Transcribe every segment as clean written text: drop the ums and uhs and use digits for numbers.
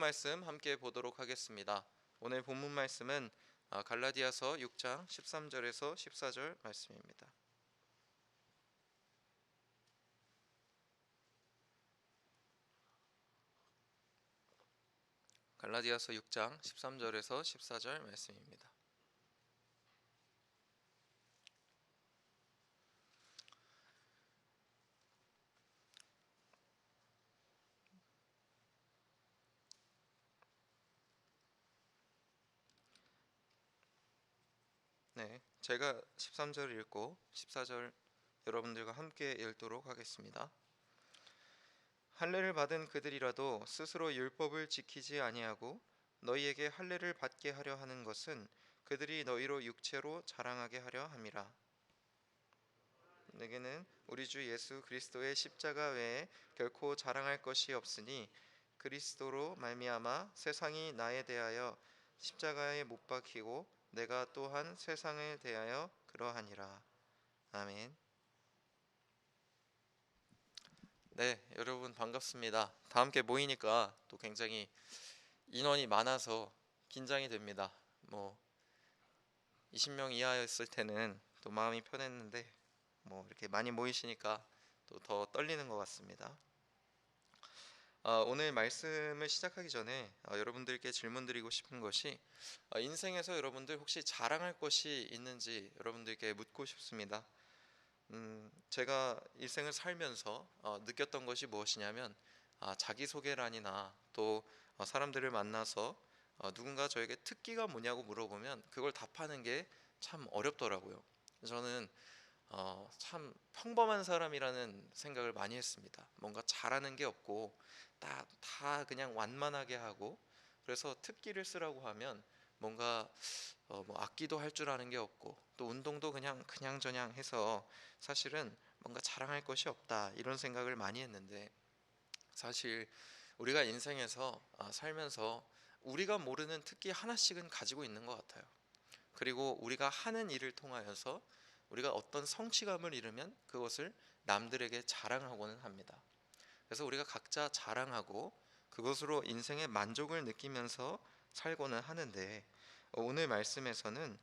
말씀 함께 보도록 하겠습니다. 오늘 본문 말씀은 갈라디아서 6장 13절에서 14절 말씀입니다. 갈라디아서 6장 13절에서 14절 말씀입니다. 네, 제가 13절 읽고 14절 여러분들과 함께 읽도록 하겠습니다. 할례를 받은 그들이라도 스스로 율법을 지키지 아니하고 너희에게 할례를 받게 하려 하는 것은 그들이 너희로 육체로 자랑하게 하려 함이라. 내게는 우리 주 예수 그리스도의 십자가 외에 결코 자랑할 것이 없으니 그리스도로 말미암아 세상이 나에 대하여 십자가에 못 박히고 내가 또한 세상에 대하여 그러하니라. 아멘. 네, 여러분 반갑습니다. 다 함께 모이니까 또 굉장히 인원이 많아서 긴장이 됩니다. 20명 이하였을 때는 또 마음이 편했는데 이렇게 많이 모이시니까 또 더 떨리는 것 같습니다. 오늘 말씀을 시작하기 전에 여러분들께 질문드리고 싶은 것이 인생에서 여러분들 혹시 자랑할 것이 있는지 여러분들께 묻고 싶습니다. 제가 일생을 살면서 느꼈던 것이 무엇이냐면 자기소개란이나 또 사람들을 만나서 누군가 저에게 특기가 뭐냐고 물어보면 그걸 답하는 게 참 어렵더라고요. 저는 참 평범한 사람이라는 생각을 많이 했습니다. 뭔가 잘하는 게 없고 다 그냥 완만하게 하고, 그래서 특기를 쓰라고 하면 뭔가 악기도 할 줄 아는 게 없고 또 운동도 그냥저냥 해서 사실은 뭔가 자랑할 것이 없다, 이런 생각을 많이 했는데, 사실 우리가 인생에서 살면서 우리가 모르는 특기 하나씩은 가지고 있는 것 같아요. 그리고 우리가 하는 일을 통하여서 우리가 어떤 성취감을 이루면 그것을 남들에게 자랑하고는 합니다. 그래서 우리가 각자 자랑하고 그것으로 인생의 만족을 느끼면서 살고는 하는데, 오늘 말씀에서는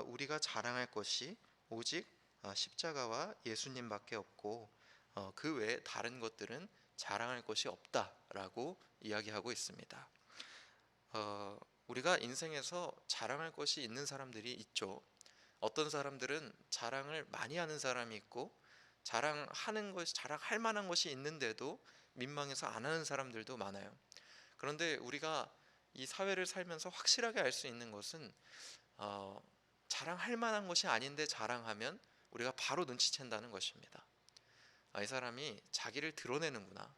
우리가 자랑할 것이 오직 십자가와 예수님밖에 없고 그 외에 다른 것들은 자랑할 것이 없다라고 이야기하고 있습니다. 우리가 인생에서 자랑할 것이 있는 사람들이 있죠. 어떤 사람들은 자랑을 많이 하는 사람이 있고 자랑할 만한 것이 있는데도 민망해서 안 하는 사람들도 많아요. 그런데 우리가 이 사회를 살면서 확실하게 알 수 있는 것은 자랑할 만한 것이 아닌데 자랑하면 우리가 바로 눈치챈다는 것입니다. 이 사람이 자기를 드러내는구나,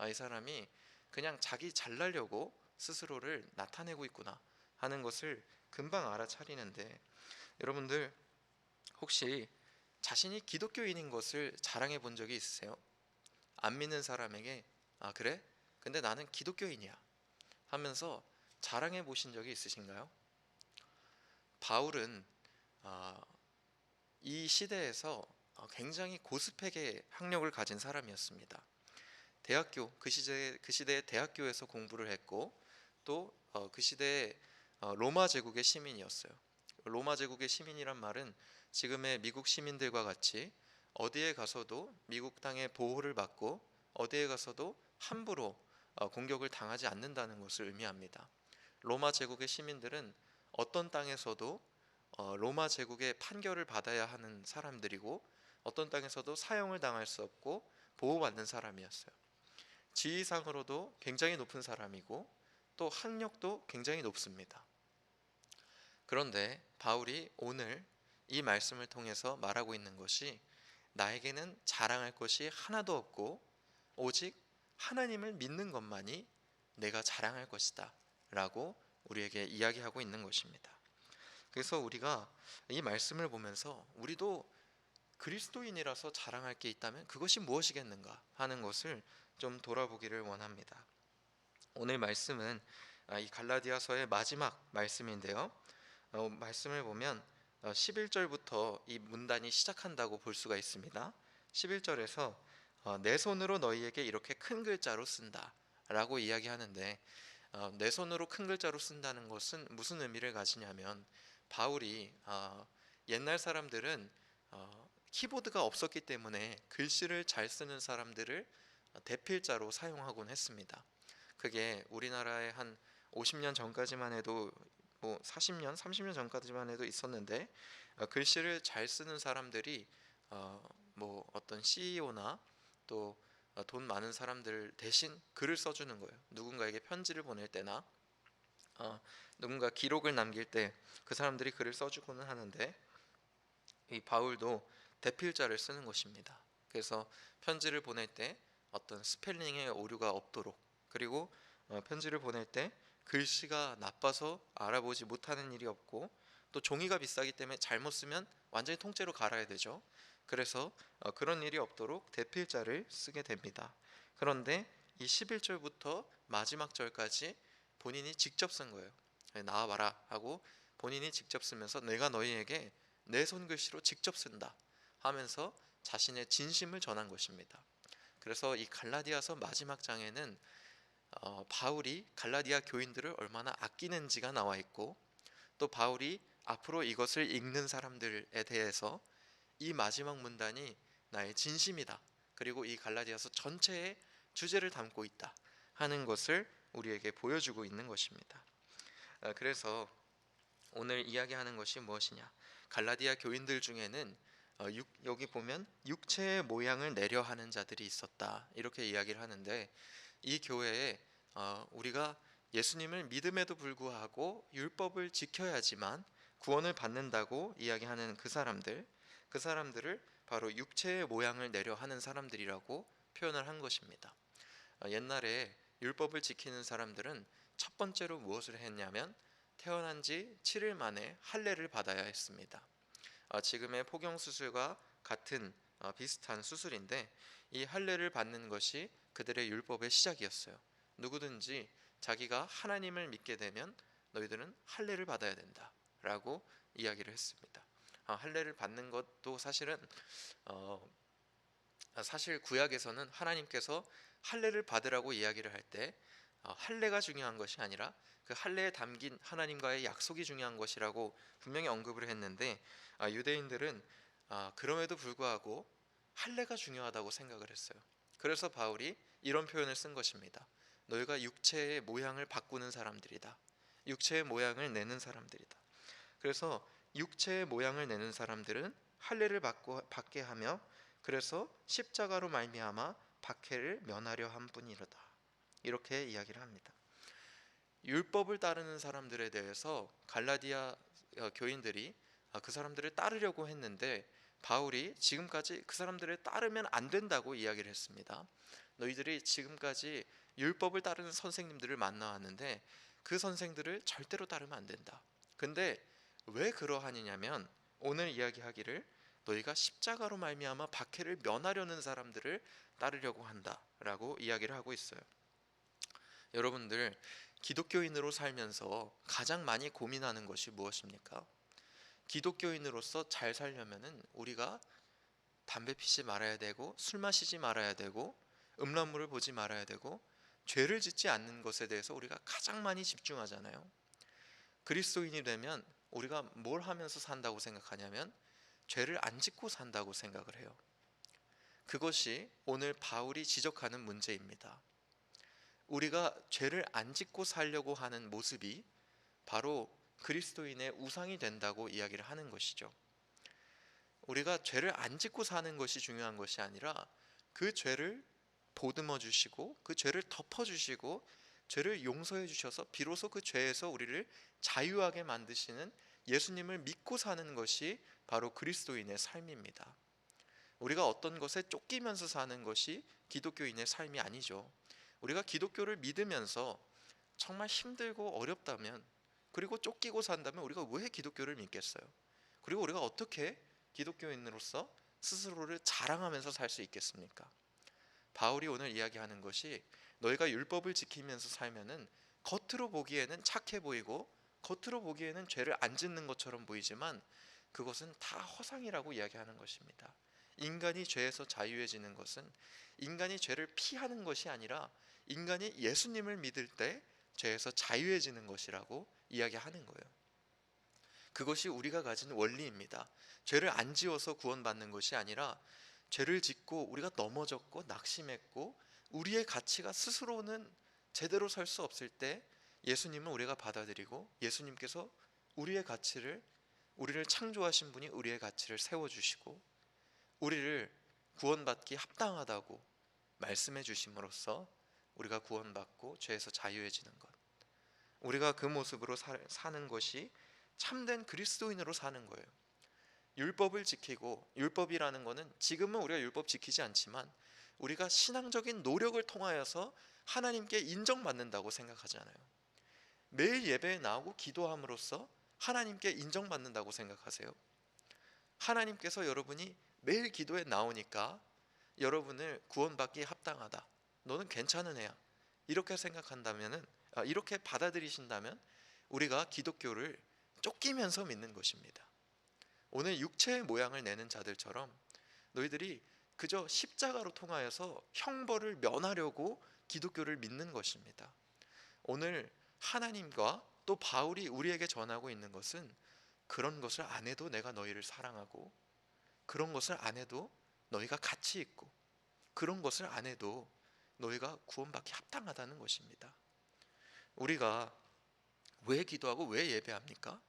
이 사람이 그냥 자기 잘나려고 스스로를 나타내고 있구나 하는 것을 금방 알아차리는데, 여러분들 혹시 자신이 기독교인인 것을 자랑해 본 적이 있으세요? 안 믿는 사람에게 그래? 근데 나는 기독교인이야 하면서 자랑해 보신 적이 있으신가요? 바울은 이 시대에서 굉장히 고스펙의 학력을 가진 사람이었습니다. 그 시대에 대학교에서 공부를 했고 또 그 시대에 로마 제국의 시민이었어요. 로마 제국의 시민이란 말은 지금의 미국 시민들과 같이 어디에 가서도 미국 땅의 보호를 받고 어디에 가서도 함부로 공격을 당하지 않는다는 것을 의미합니다. 로마 제국의 시민들은 어떤 땅에서도 로마 제국의 판결을 받아야 하는 사람들이고 어떤 땅에서도 사형을 당할 수 없고 보호받는 사람이었어요. 지위상으로도 굉장히 높은 사람이고 또 학력도 굉장히 높습니다. 그런데 바울이 오늘 이 말씀을 통해서 말하고 있는 것이, 나에게는 자랑할 것이 하나도 없고 오직 하나님을 믿는 것만이 내가 자랑할 것이다 라고 우리에게 이야기하고 있는 것입니다. 그래서 우리가 이 말씀을 보면서 우리도 그리스도인이라서 자랑할 게 있다면 그것이 무엇이겠는가 하는 것을 좀 돌아보기를 원합니다. 오늘 말씀은 이 갈라디아서의 마지막 말씀인데요, 말씀을 보면 11절부터 이 문단이 시작한다고 볼 수가 있습니다. 11절에서 내 손으로 너희에게 이렇게 큰 글자로 쓴다 라고 이야기하는데, 내 손으로 큰 글자로 쓴다는 것은 무슨 의미를 가지냐면, 바울이 옛날 사람들은 키보드가 없었기 때문에 글씨를 잘 쓰는 사람들을 대필자로 사용하곤 했습니다. 그게 우리나라에 한 50년 전까지만 해도, 뭐 40년, 30년 전까지만 해도 있었는데, 글씨를 잘 쓰는 사람들이 뭐 어떤 CEO나 또 돈 많은 사람들 대신 글을 써주는 거예요. 누군가에게 편지를 보낼 때나 누군가 기록을 남길 때 그 사람들이 글을 써주고는 하는데, 이 바울도 대필자를 쓰는 것입니다. 그래서 편지를 보낼 때 어떤 스펠링의 오류가 없도록, 그리고 편지를 보낼 때 글씨가 나빠서 알아보지 못하는 일이 없고, 또 종이가 비싸기 때문에 잘못 쓰면 완전히 통째로 갈아야 되죠. 그래서 그런 일이 없도록 대필자를 쓰게 됩니다. 그런데 이 11절부터 마지막 절까지 본인이 직접 쓴 거예요. 나와봐라 하고 본인이 직접 쓰면서, 내가 너희에게 내 손글씨로 직접 쓴다 하면서 자신의 진심을 전한 것입니다. 그래서 이 갈라디아서 마지막 장에는 바울이 갈라디아 교인들을 얼마나 아끼는지가 나와 있고, 또 바울이 앞으로 이것을 읽는 사람들에 대해서 이 마지막 문단이 나의 진심이다, 그리고 이 갈라디아서 전체의 주제를 담고 있다 하는 것을 우리에게 보여주고 있는 것입니다. 그래서 오늘 이야기하는 것이 무엇이냐, 갈라디아 교인들 중에는 여기 보면 육체의 모양을 내려 하는 자들이 있었다, 이렇게 이야기를 하는데, 이 교회에 우리가 예수님을 믿음에도 불구하고 율법을 지켜야지만 구원을 받는다고 이야기하는 그 사람들을 바로 육체의 모양을 내려 하는 사람들이라고 표현을 한 것입니다. 옛날에 율법을 지키는 사람들은 첫 번째로 무엇을 했냐면, 태어난 지 7일 만에 할례를 받아야 했습니다. 지금의 포경 수술과 같은 비슷한 수술인데, 이 할례를 받는 것이 그들의 율법의 시작이었어요. 누구든지 자기가 하나님을 믿게 되면 너희들은 할례를 받아야 된다라고 이야기를 했습니다. 할례를 받는 것도 사실 구약에서는 하나님께서 할례를 받으라고 이야기를 할 때 할례가 중요한 것이 아니라 그 할례에 담긴 하나님과의 약속이 중요한 것이라고 분명히 언급을 했는데, 유대인들은 그럼에도 불구하고 할례가 중요하다고 생각을 했어요. 그래서 바울이 이런 표현을 쓴 것입니다. 너희가 육체의 모양을 바꾸는 사람들이다. 육체의 모양을 내는 사람들이다. 그래서 육체의 모양을 내는 사람들은 할례를 받게 하며, 그래서 십자가로 말미암아 박해를 면하려 한 뿐이로다, 이렇게 이야기를 합니다. 율법을 따르는 사람들에 대해서 갈라디아 교인들이 그 사람들을 따르려고 했는데, 바울이 지금까지 그 사람들을 따르면 안 된다고 이야기를 했습니다. 너희들이 지금까지 율법을 따르는 선생님들을 만나왔는데 그 선생들을 절대로 따르면 안 된다. 근데 왜 그러하느냐면, 오늘 이야기하기를 너희가 십자가로 말미암아 박해를 면하려는 사람들을 따르려고 한다라고 이야기를 하고 있어요. 여러분들, 기독교인으로 살면서 가장 많이 고민하는 것이 무엇입니까? 기독교인으로서 잘 살려면은 우리가 담배 피지 말아야 되고, 술 마시지 말아야 되고, 음란물을 보지 말아야 되고, 죄를 짓지 않는 것에 대해서 우리가 가장 많이 집중하잖아요. 그리스도인이 되면 우리가 뭘 하면서 산다고 생각하냐면, 죄를 안 짓고 산다고 생각을 해요. 그것이 오늘 바울이 지적하는 문제입니다. 우리가 죄를 안 짓고 살려고 하는 모습이 바로 그리스도인의 우상이 된다고 이야기를 하는 것이죠. 우리가 죄를 안 짓고 사는 것이 중요한 것이 아니라, 그 죄를 보듬어 주시고 그 죄를 덮어 주시고 죄를 용서해 주셔서 비로소 그 죄에서 우리를 자유하게 만드시는 예수님을 믿고 사는 것이 바로 그리스도인의 삶입니다. 우리가 어떤 것에 쫓기면서 사는 것이 기독교인의 삶이 아니죠. 우리가 기독교를 믿으면서 정말 힘들고 어렵다면, 그리고 쫓기고 산다면 우리가 왜 기독교를 믿겠어요? 그리고 우리가 어떻게 기독교인으로서 스스로를 자랑하면서 살 수 있겠습니까? 바울이 오늘 이야기하는 것이, 너희가 율법을 지키면서 살면은 겉으로 보기에는 착해 보이고 겉으로 보기에는 죄를 안 짓는 것처럼 보이지만 그것은 다 허상이라고 이야기하는 것입니다. 인간이 죄에서 자유해지는 것은 인간이 죄를 피하는 것이 아니라, 인간이 예수님을 믿을 때 죄에서 자유해지는 것이라고 이야기하는 거예요. 그것이 우리가 가진 원리입니다. 죄를 안 지어서 구원받는 것이 아니라 죄를 짓고 우리가 넘어졌고 낙심했고 우리의 가치가 스스로는 제대로 설 수 없을 때 예수님은 우리가 받아들이고 예수님께서 우리를 창조하신 분이 우리의 가치를 세워주시고 우리를 구원받기 합당하다고 말씀해 주심으로써 우리가 구원받고 죄에서 자유해지는 것, 우리가 그 모습으로 사는 것이 참된 그리스도인으로 사는 거예요. 율법을 지키고, 율법이라는 것은 지금은 우리가 율법 지키지 않지만 우리가 신앙적인 노력을 통하여서 하나님께 인정받는다고 생각하잖아요. 매일 예배에 나오고 기도함으로써 하나님께 인정받는다고 생각하세요? 하나님께서 여러분이 매일 기도에 나오니까 여러분을 구원받기에 합당하다, 너는 괜찮은 애야, 이렇게 생각한다면은, 이렇게 받아들이신다면 우리가 기독교를 쫓기면서 믿는 것입니다. 오늘 육체의 모양을 내는 자들처럼 너희들이 그저 십자가로 통하여서 형벌을 면하려고 기독교를 믿는 것입니다. 오늘 하나님과 또 바울이 우리에게 전하고 있는 것은 그런 것을 안 해도 내가 너희를 사랑하고, 그런 것을 안 해도 너희가 가치 있고, 그런 것을 안 해도 너희가 구원받기 합당하다는 것입니다. 우리가 왜 기도하고 왜 예배합니까?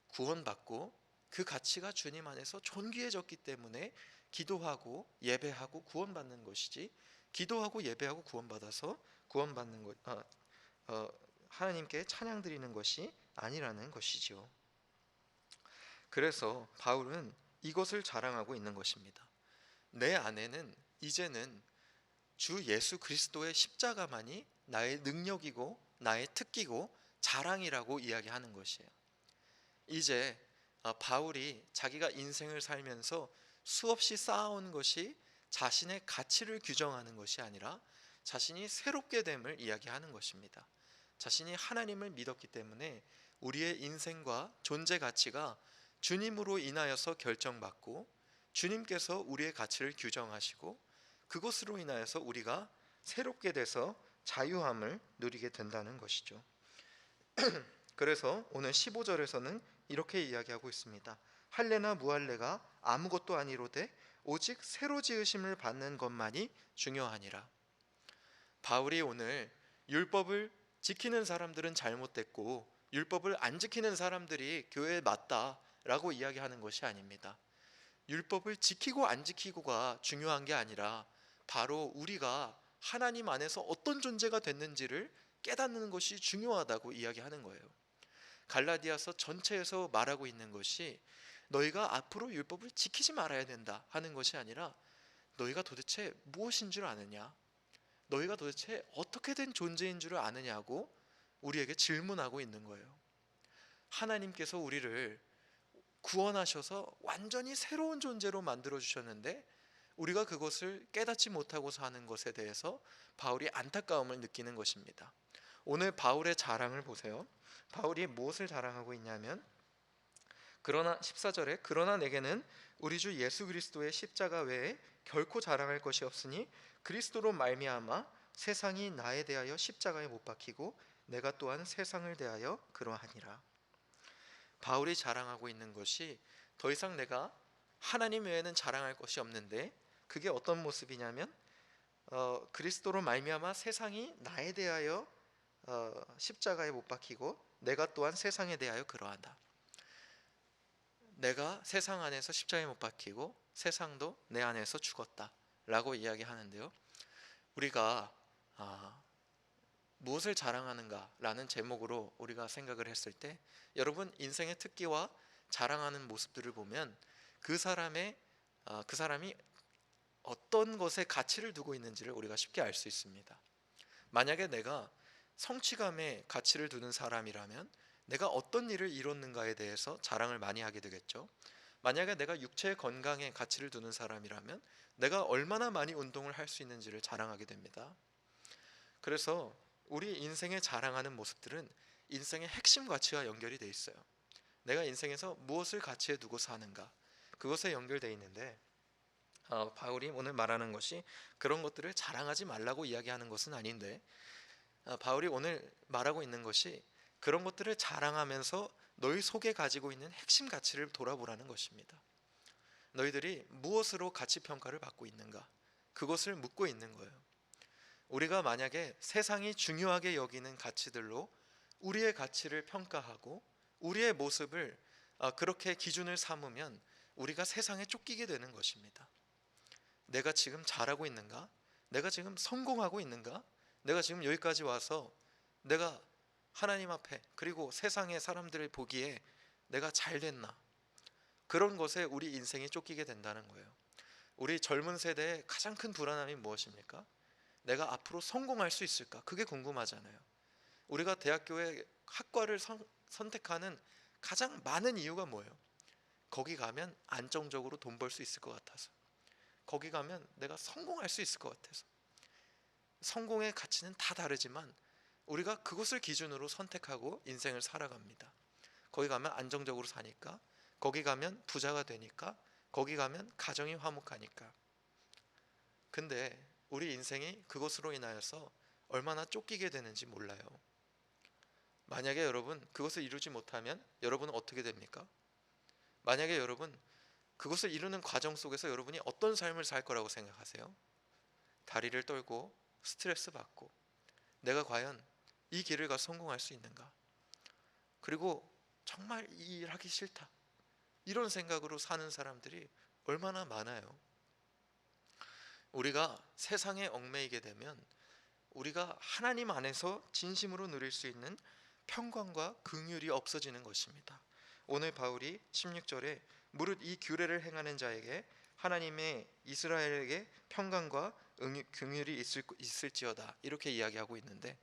구원받고 그 가치가 주님 안에서 존귀해졌기 때문에 기도하고 예배하고 구원받는 것이지, 기도하고 예배하고 구원받아서 구원받는 것, 하나님께 찬양 드리는 것이 아니라는 것이죠. 그래서 바울은 이것을 자랑하고 있는 것입니다. 내 안에는 이제는 주 예수 그리스도의 십자가만이 나의 능력이고 나의 특기고 자랑이라고 이야기하는 것이에요. 이제 바울이 자기가 인생을 살면서 수없이 쌓아온 것이 자신의 가치를 규정하는 것이 아니라 자신이 새롭게 됨을 이야기하는 것입니다. 자신이 하나님을 믿었기 때문에 우리의 인생과 존재 가치가 주님으로 인하여서 결정받고 주님께서 우리의 가치를 규정하시고 그것으로 인하여서 우리가 새롭게 돼서 자유함을 누리게 된다는 것이죠. 그래서 오늘 15절에서는 이렇게 이야기하고 있습니다. 할례나 무할례가 아무것도 아니로되 오직 새로 지으심을 받는 것만이 중요하니라. 바울이 오늘 율법을 지키는 사람들은 잘못됐고 율법을 안 지키는 사람들이 교회에 맞다라고 이야기하는 것이 아닙니다. 율법을 지키고 안 지키고가 중요한 게 아니라 바로 우리가 하나님 안에서 어떤 존재가 됐는지를 깨닫는 것이 중요하다고 이야기하는 거예요. 갈라디아서 전체에서 말하고 있는 것이 너희가 앞으로 율법을 지키지 말아야 된다 하는 것이 아니라 너희가 도대체 무엇인 줄 아느냐, 너희가 도대체 어떻게 된 존재인 줄 아느냐고 우리에게 질문하고 있는 거예요. 하나님께서 우리를 구원하셔서 완전히 새로운 존재로 만들어 주셨는데 우리가 그것을 깨닫지 못하고 사는 것에 대해서 바울이 안타까움을 느끼는 것입니다. 오늘 바울의 자랑을 보세요. 바울이 무엇을 자랑하고 있냐면, 그러나 14절에 그러나 내게는 우리 주 예수 그리스도의 십자가 외에 결코 자랑할 것이 없으니 그리스도로 말미암아 세상이 나에 대하여 십자가에 못 박히고 내가 또한 세상을 대하여 그러하니라. 바울이 자랑하고 있는 것이 더 이상 내가 하나님 외에는 자랑할 것이 없는데, 그게 어떤 모습이냐면 그리스도로 말미암아 세상이 나에 대하여 십자가에 못 박히고 내가 또한 세상에 대하여 그러하다. 내가 세상 안에서 십자가에 못 박히고 세상도 내 안에서 죽었다 라고 이야기하는데요, 우리가 무엇을 자랑하는가 라는 제목으로 우리가 생각을 했을 때 여러분 인생의 특기와 자랑하는 모습들을 보면 그 사람이 어떤 것에 가치를 두고 있는지를 우리가 쉽게 알 수 있습니다. 만약에 내가 성취감에 가치를 두는 사람이라면 내가 어떤 일을 이뤘는가에 대해서 자랑을 많이 하게 되겠죠. 만약에 내가 육체의 건강에 가치를 두는 사람이라면 내가 얼마나 많이 운동을 할 수 있는지를 자랑하게 됩니다. 그래서 우리 인생에 자랑하는 모습들은 인생의 핵심 가치와 연결이 돼 있어요. 내가 인생에서 무엇을 가치에 두고 사는가, 그것에 연결되어 있는데 바울이 오늘 말하는 것이 그런 것들을 자랑하지 말라고 이야기하는 것은 아닌데, 바울이 오늘 말하고 있는 것이 그런 것들을 자랑하면서 너희 속에 가지고 있는 핵심 가치를 돌아보라는 것입니다. 너희들이 무엇으로 가치 평가를 받고 있는가? 그것을 묻고 있는 거예요. 우리가 만약에 세상이 중요하게 여기는 가치들로 우리의 가치를 평가하고 우리의 모습을 그렇게 기준을 삼으면 우리가 세상에 쫓기게 되는 것입니다. 내가 지금 잘하고 있는가? 내가 지금 성공하고 있는가? 내가 지금 여기까지 와서 내가 하나님 앞에 그리고 세상의 사람들을 보기에 내가 잘 됐나? 그런 것에 우리 인생이 쫓기게 된다는 거예요. 우리 젊은 세대의 가장 큰 불안함이 무엇입니까? 내가 앞으로 성공할 수 있을까? 그게 궁금하잖아요. 우리가 대학교에 학과를 선택하는 가장 많은 이유가 뭐예요? 거기 가면 안정적으로 돈 벌 수 있을 것 같아서, 거기 가면 내가 성공할 수 있을 것 같아서. 성공의 가치는 다 다르지만 우리가 그것을 기준으로 선택하고 인생을 살아갑니다. 거기 가면 안정적으로 사니까, 거기 가면 부자가 되니까, 거기 가면 가정이 화목하니까. 근데 우리 인생이 그것으로 인하여서 얼마나 쫓기게 되는지 몰라요. 만약에 여러분 그것을 이루지 못하면 여러분은 어떻게 됩니까? 만약에 여러분 그것을 이루는 과정 속에서 여러분이 어떤 삶을 살 거라고 생각하세요? 다리를 떨고 스트레스 받고 내가 과연 이 길을 가 성공할 수 있는가? 그리고 정말 이 일 하기 싫다, 이런 생각으로 사는 사람들이 얼마나 많아요. 우리가 세상에 얽매이게 되면 우리가 하나님 안에서 진심으로 누릴 수 있는 평강과 긍휼이 없어지는 것입니다. 오늘 바울이 16절에 무릇 이 규례를 행하는 자에게 하나님의 이스라엘에게 평강과 긍휼이 있을지어다, 이렇게 이야기하고 있는데,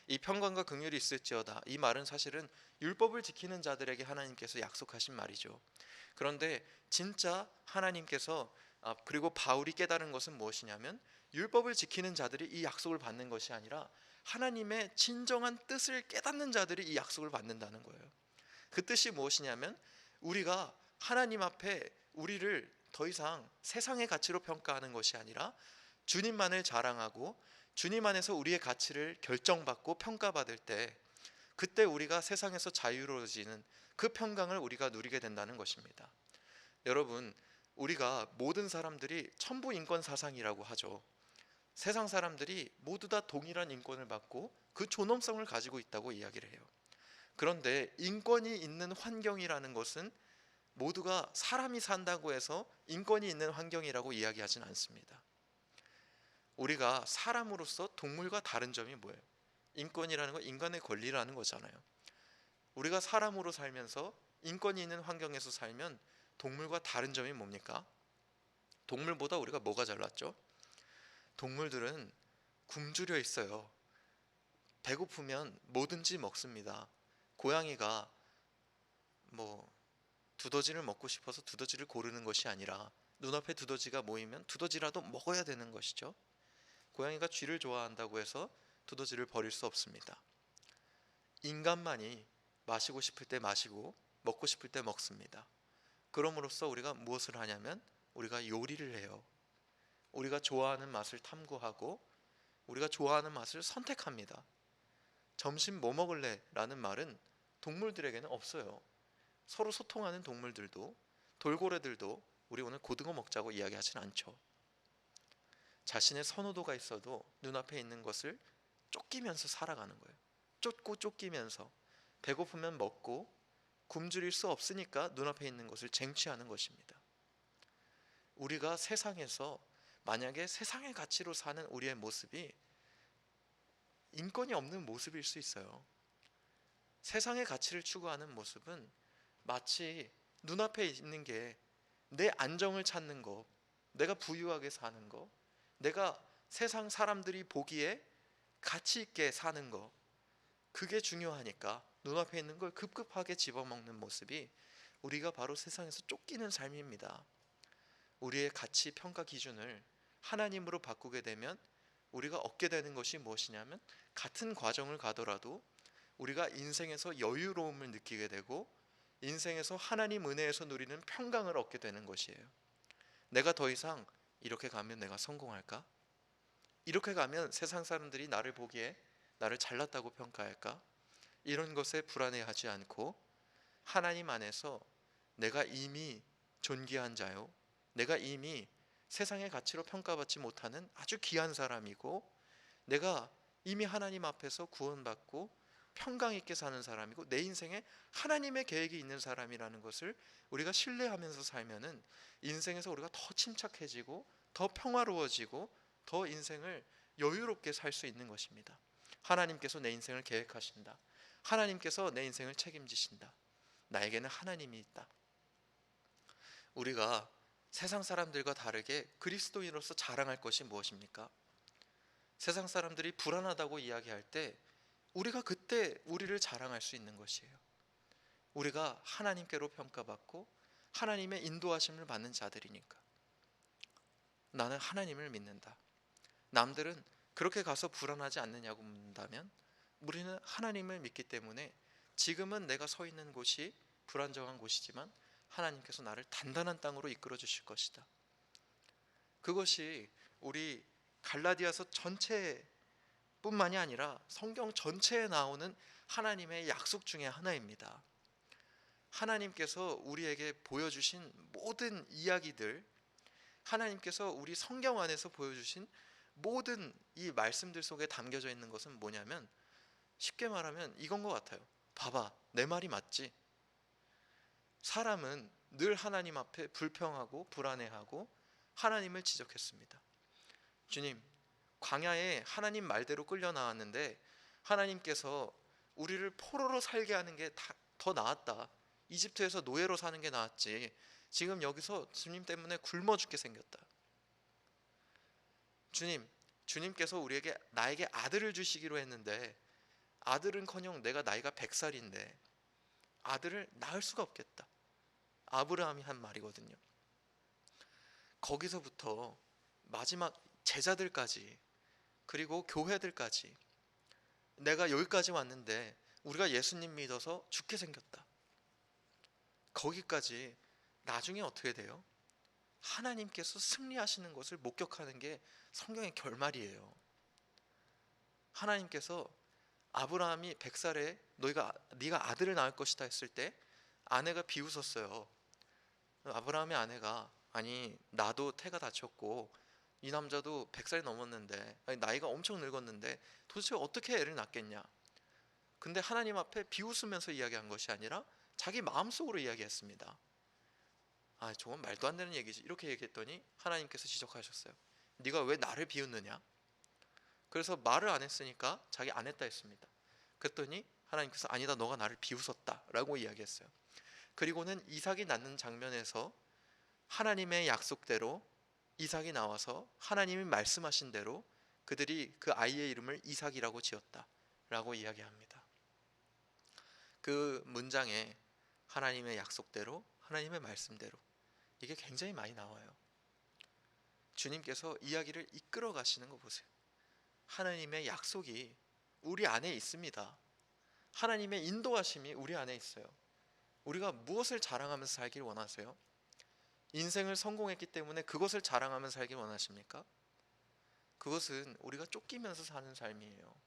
이 평강과 긍휼이 있을지어다, 이 말은 사실은 율법을 지키는 자들에게 하나님께서 약속하신 말이죠. 그런데 진짜 하나님께서 그리고 바울이 깨달은 것은 무엇이냐면, 율법을 지키는 자들이 이 약속을 받는 것이 아니라 하나님의 진정한 뜻을 깨닫는 자들이 이 약속을 받는다는 거예요. 그 뜻이 무엇이냐면, 우리가 하나님 앞에 우리를 더 이상 세상의 가치로 평가하는 것이 아니라 주님만을 자랑하고 주님 안에서 우리의 가치를 결정받고 평가받을 때, 그때 우리가 세상에서 자유로워지는 그 평강을 우리가 누리게 된다는 것입니다. 여러분, 우리가 모든 사람들이 천부 인권 사상이라고 하죠. 세상 사람들이 모두 다 동일한 인권을 받고 그 존엄성을 가지고 있다고 이야기를 해요. 그런데 인권이 있는 환경이라는 것은 모두가 사람이 산다고 해서 인권이 있는 환경이라고 이야기하지는 않습니다. 우리가 사람으로서 동물과 다른 점이 뭐예요? 인권이라는 건 인간의 권리라는 거잖아요. 우리가 사람으로 살면서 인권이 있는 환경에서 살면 동물과 다른 점이 뭡니까? 동물보다 우리가 뭐가 잘났죠? 동물들은 굶주려 있어요. 배고프면 뭐든지 먹습니다. 고양이가 두더지를 먹고 싶어서 두더지를 고르는 것이 아니라 눈앞에 두더지가 모이면 두더지라도 먹어야 되는 것이죠. 고양이가 쥐를 좋아한다고 해서 두더지를 버릴 수 없습니다. 인간만이 마시고 싶을 때 마시고 먹고 싶을 때 먹습니다. 그럼으로써 우리가 무엇을 하냐면 우리가 요리를 해요. 우리가 좋아하는 맛을 탐구하고 우리가 좋아하는 맛을 선택합니다. 점심 뭐 먹을래? 라는 말은 동물들에게는 없어요. 서로 소통하는 동물들도, 돌고래들도 우리 오늘 고등어 먹자고 이야기하진 않죠. 자신의 선호도가 있어도 눈앞에 있는 것을 쫓기면서 살아가는 거예요. 쫓고 쫓기면서 배고프면 먹고 굶주릴 수 없으니까 눈앞에 있는 것을 쟁취하는 것입니다. 우리가 세상에서 만약에 세상의 가치로 사는 우리의 모습이 인권이 없는 모습일 수 있어요. 세상의 가치를 추구하는 모습은 마치 눈앞에 있는 게 내 안정을 찾는 거, 내가 부유하게 사는 거, 내가 세상 사람들이 보기에 가치 있게 사는 거, 그게 중요하니까 눈앞에 있는 걸 급급하게 집어먹는 모습이 우리가 바로 세상에서 쫓기는 삶입니다. 우리의 가치 평가 기준을 하나님으로 바꾸게 되면 우리가 얻게 되는 것이 무엇이냐면, 같은 과정을 가더라도 우리가 인생에서 여유로움을 느끼게 되고 인생에서 하나님 은혜에서 누리는 평강을 얻게 되는 것이에요. 내가 더 이상 이렇게 가면 내가 성공할까? 이렇게 가면 세상 사람들이 나를 보기에 나를 잘났다고 평가할까? 이런 것에 불안해하지 않고 하나님 안에서 내가 이미 존귀한 자요, 내가 이미 세상의 가치로 평가받지 못하는 아주 귀한 사람이고, 내가 이미 하나님 앞에서 구원받고 평강 있게 사는 사람이고, 내 인생에 하나님의 계획이 있는 사람이라는 것을 우리가 신뢰하면서 살면은 인생에서 우리가 더 침착해지고 더 평화로워지고 더 인생을 여유롭게 살 수 있는 것입니다. 하나님께서 내 인생을 계획하신다. 하나님께서 내 인생을 책임지신다. 나에게는 하나님이 있다. 우리가 세상 사람들과 다르게 그리스도인으로서 자랑할 것이 무엇입니까? 세상 사람들이 불안하다고 이야기할 때 우리가 그때 우리를 자랑할 수 있는 것이에요. 우리가 하나님께로 평가받고 하나님의 인도하심을 받는 자들이니까. 나는 하나님을 믿는다. 남들은 그렇게 가서 불안하지 않느냐고 묻는다면 우리는 하나님을 믿기 때문에 지금은 내가 서 있는 곳이 불안정한 곳이지만 하나님께서 나를 단단한 땅으로 이끌어 주실 것이다. 그것이 우리 갈라디아서 전체뿐만이 아니라 성경 전체에 나오는 하나님의 약속 중에 하나입니다. 하나님께서 우리에게 보여주신 모든 이야기들, 하나님께서 우리 성경 안에서 보여주신 모든 이 말씀들 속에 담겨져 있는 것은 뭐냐면, 쉽게 말하면 이건 것 같아요. 봐봐, 내 말이 맞지? 사람은 늘 하나님 앞에 불평하고 불안해하고 하나님을 지적했습니다. 주님, 광야에 하나님 말대로 끌려 나왔는데 하나님께서 우리를 포로로 살게 하는 게 더 나았다. 이집트에서 노예로 사는 게 나았지. 지금 여기서 주님 때문에 굶어 죽게 생겼다. 주님, 주님께서 나에게 아들을 주시기로 했는데 아들은커녕 내가 나이가 100살인데 아들을 낳을 수가 없겠다. 아브라함이 한 말이거든요. 거기서부터 마지막 제자들까지, 그리고 교회들까지, 내가 여기까지 왔는데 우리가 예수님 믿어서 죽게 생겼다. 거기까지 나중에 어떻게 돼요? 하나님께서 승리하시는 것을 목격하는 게 성경의 결말이에요. 하나님께서 아브라함이 100살에 네가 아들을 낳을 것이다 했을 때 아내가 비웃었어요. 아브라함의 아내가, 아니 나도 태가 다쳤고 이 남자도 100살이 넘었는데, 아니, 나이가 엄청 늙었는데 도대체 어떻게 애를 낳겠냐. 근데 하나님 앞에 비웃으면서 이야기한 것이 아니라 자기 마음속으로 이야기했습니다. 아, 저건 말도 안 되는 얘기지. 이렇게 얘기했더니 하나님께서 지적하셨어요. 네가 왜 나를 비웃느냐. 그래서 말을 안 했으니까 자기 안 했다 했습니다. 그랬더니 하나님께서 아니다, 너가 나를 비웃었다 라고 이야기했어요. 그리고는 이삭이 낳는 장면에서 하나님의 약속대로 이삭이 나와서 하나님이 말씀하신 대로 그들이 그 아이의 이름을 이삭이라고 지었다 라고 이야기합니다. 그 문장에 하나님의 약속대로, 하나님의 말씀대로, 이게 굉장히 많이 나와요. 주님께서 이야기를 이끌어 가시는 거 보세요. 하나님의 약속이 우리 안에 있습니다. 하나님의 인도하심이 우리 안에 있어요. 우리가 무엇을 자랑하면서 살길 원하세요? 인생을 성공했기 때문에 그것을 자랑하면서 살길 원하십니까? 그것은 우리가 쫓기면서 사는 삶이에요.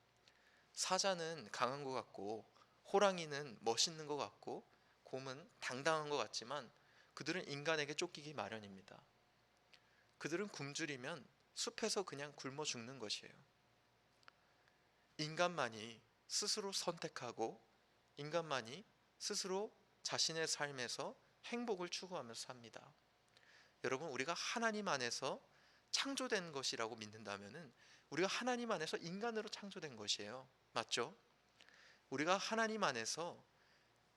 사자는 강한 것 같고 호랑이는 멋있는 것 같고 곰은 당당한 것 같지만 그들은 인간에게 쫓기기 마련입니다. 그들은 굶주리면 숲에서 그냥 굶어 죽는 것이에요. 인간만이 스스로 선택하고 인간만이 스스로 자신의 삶에서 행복을 추구하면서 삽니다. 여러분, 우리가 하나님 안에서 창조된 것이라고 믿는다면은 우리가 하나님 안에서 인간으로 창조된 것이에요. 맞죠? 우리가 하나님 안에서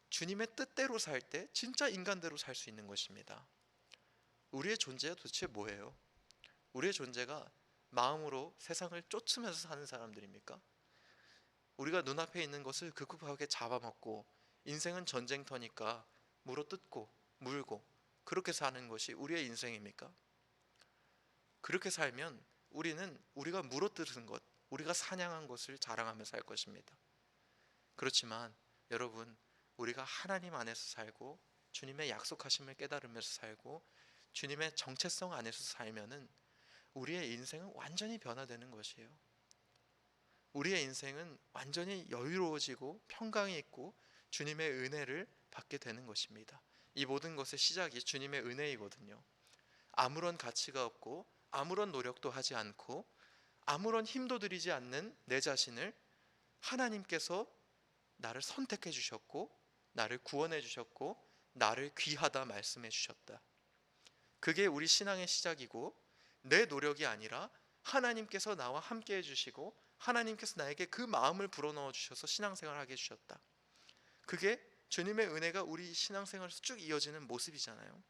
주님의 뜻대로 살 때 진짜 인간대로 살 수 있는 것입니다. 우리의 존재가 도대체 뭐예요? 우리의 존재가 마음으로 세상을 쫓으면서 사는 사람들입니까? 우리가 눈앞에 있는 것을 급급하게 잡아먹고 인생은 전쟁터니까 물어뜯고 물고 그렇게 사는 것이 우리의 인생입니까? 그렇게 살면 우리는 우리가 물어뜯은 것, 우리가 사냥한 것을 자랑하며 살 것입니다. 그렇지만 여러분, 우리가 하나님 안에서 살고 주님의 약속하심을 깨달으면서 살고 주님의 정체성 안에서 살면은 우리의 인생은 완전히 변화되는 것이에요. 우리의 인생은 완전히 여유로워지고 평강이 있고 주님의 은혜를 받게 되는 것입니다. 이 모든 것의 시작이 주님의 은혜이거든요. 아무런 가치가 없고 아무런 노력도 하지 않고 아무런 힘도 들이지 않는 내 자신을 하나님께서 나를 선택해 주셨고 나를 구원해 주셨고 나를 귀하다 말씀해 주셨다. 그게 우리 신앙의 시작이고 내 노력이 아니라 하나님께서 나와 함께 해주시고 하나님께서 나에게 그 마음을 불어넣어 주셔서 신앙생활을 하게 해주셨다. 그게 주님의 은혜가 우리 신앙생활에서 쭉 이어지는 모습이잖아요.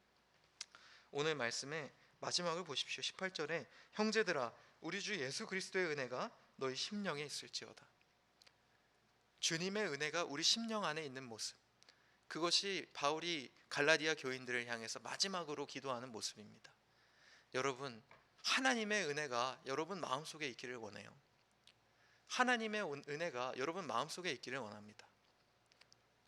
오늘 말씀의 마지막을 보십시오. 18절에 형제들아 우리 주 예수 그리스도의 은혜가 너희 심령에 있을지어다. 주님의 은혜가 우리 심령 안에 있는 모습, 그것이 바울이 갈라디아 교인들을 향해서 마지막으로 기도하는 모습입니다. 여러분, 하나님의 은혜가 여러분 마음속에 있기를 원해요. 하나님의 은혜가 여러분 마음속에 있기를 원합니다.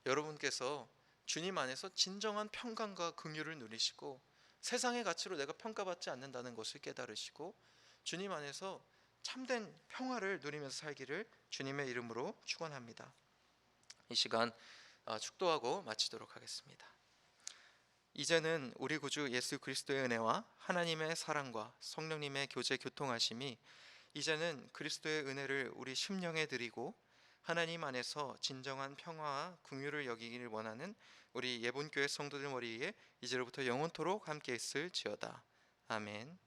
여러분께서 주님 안에서 진정한 평강과 긍휼을 누리시고 세상의 가치로 내가 평가받지 않는다는 것을 깨달으시고 주님 안에서 참된 평화를 누리면서 살기를 주님의 이름으로 축원합니다. 이 시간 축도하고 마치도록 하겠습니다. 이제는 우리 구주 예수 그리스도의 은혜와 하나님의 사랑과 성령님의 교제 교통하심이 이제는 그리스도의 은혜를 우리 심령에 드리고 하나님 안에서 진정한 평화와 긍휼을 여기기를 원하는 우리 예본교회 성도들 머리에 이제로부터 영원토록 함께 있을지어다. 아멘.